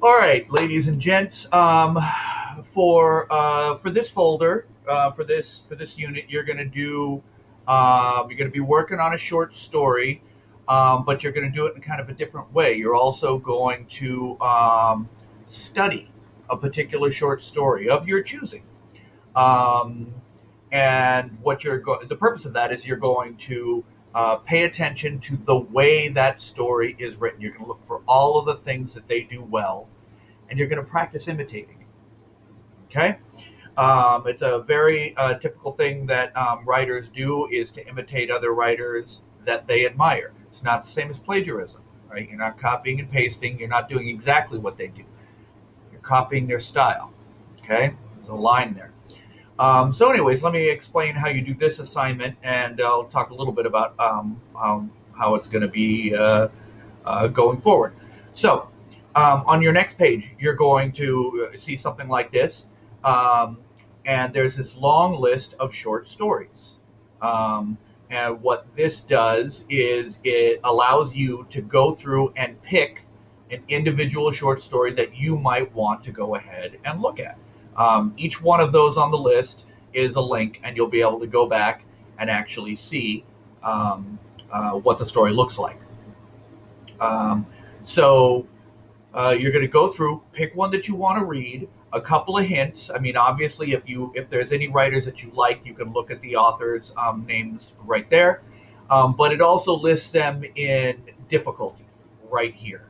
All right, ladies and gents. For this folder, for this unit, you're gonna be working on a short story, but you're gonna do it in kind of a different way. You're also going to study a particular short story of your choosing. Um, and the purpose of that is you're going to pay attention to the way that story is written. You're going to look for all of the things that they do well, and you're going to practice imitating it. Okay. It's a very typical thing that writers do is to imitate other writers that they admire. It's not the same as plagiarism, right? You're not copying and pasting. You're not doing exactly what they do. You're copying their style. Okay. There's a line there. So, anyways, let me explain how you do this assignment, and I'll talk a little bit about how it's going to be going forward. So, on your next page, you're going to see something like this, um, and there's this long list of short stories. And what this does is it allows you to go through and pick an individual short story that you might want to go ahead and look at. Each one of those on the list is a link, and you'll be able to go back and actually see what the story looks like. Um, so you're going to go through, pick one that you want to read, a couple of hints. I mean, obviously, if there's any writers that you like, you can look at the authors' names right there. But it also lists them in difficulty right here.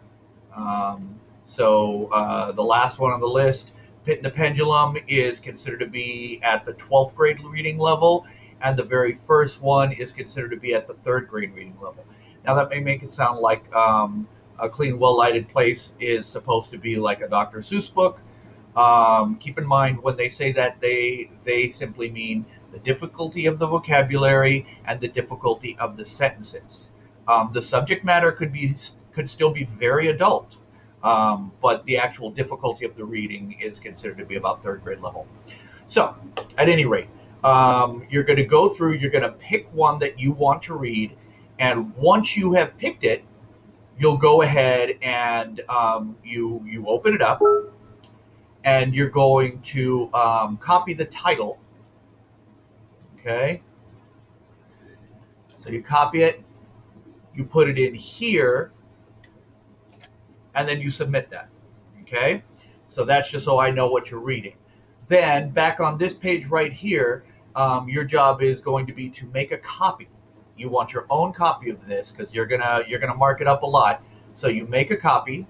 So the last one on the list, Pit and the Pendulum, is considered to be at the 12th grade reading level, and the very first one is considered to be at the 3rd grade reading level. Now, that may make it sound like A Clean, Well-Lighted Place is supposed to be like a Dr. Seuss book. Keep in mind, when they say that, they simply mean the difficulty of the vocabulary and the difficulty of the sentences. The subject matter could still be very adult, but the actual difficulty of the reading is considered to be about 3rd grade level. So, at any rate, you're going to go through, you're going to pick one that you want to read, and once you have picked it, you'll go ahead and you open it up, and you're going to copy the title. Okay, so you copy it, you put it in here, and then you submit that. Okay, so that's just so I know what you're reading. Then back on this page right here, your job is going to be to make a copy. You want your own copy of this because you're gonna mark it up a lot. So you make a copy.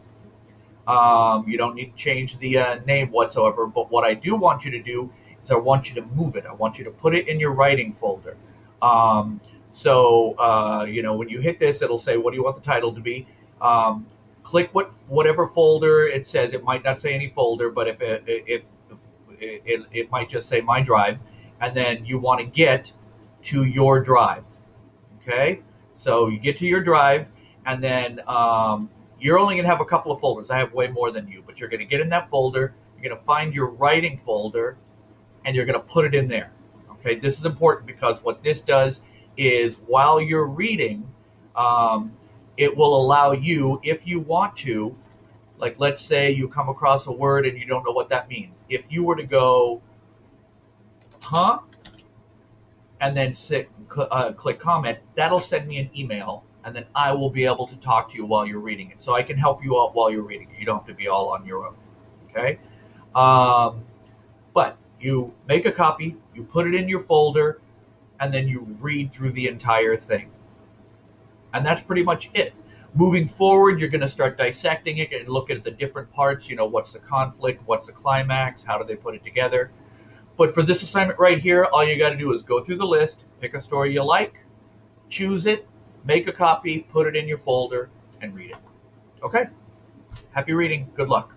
You don't need to change the name whatsoever. But what I do want you to do is I want you to move it. I want you to put it in your writing folder. So when you hit this, it'll say, "What do you want the title to be?" Click whatever folder it says. It might not say any folder, but if it might just say My Drive, and then you want to get to your drive. Okay, so you get to your drive, and then you're only going to have a couple of folders. I have way more than you, but you're going to get in that folder. You're going to find your writing folder, and you're going to put it in there. Okay, this is important because what this does is while you're reading, it will allow you, if you want to, like let's say you come across a word and you don't know what that means. If you were to go, huh? And then click comment, that'll send me an email, and then I will be able to talk to you while you're reading it. So I can help you out while you're reading it. You don't have to be all on your own. Okay? But you make a copy, you put it in your folder, and then you read through the entire thing. And that's pretty much it. Moving forward, you're going to start dissecting it and look at the different parts. What's the conflict? What's the climax? How do they put it together? But for this assignment right here, all you got to do is go through the list, pick a story you like, choose it, make a copy, put it in your folder, and read it. Okay? Happy reading. Good luck.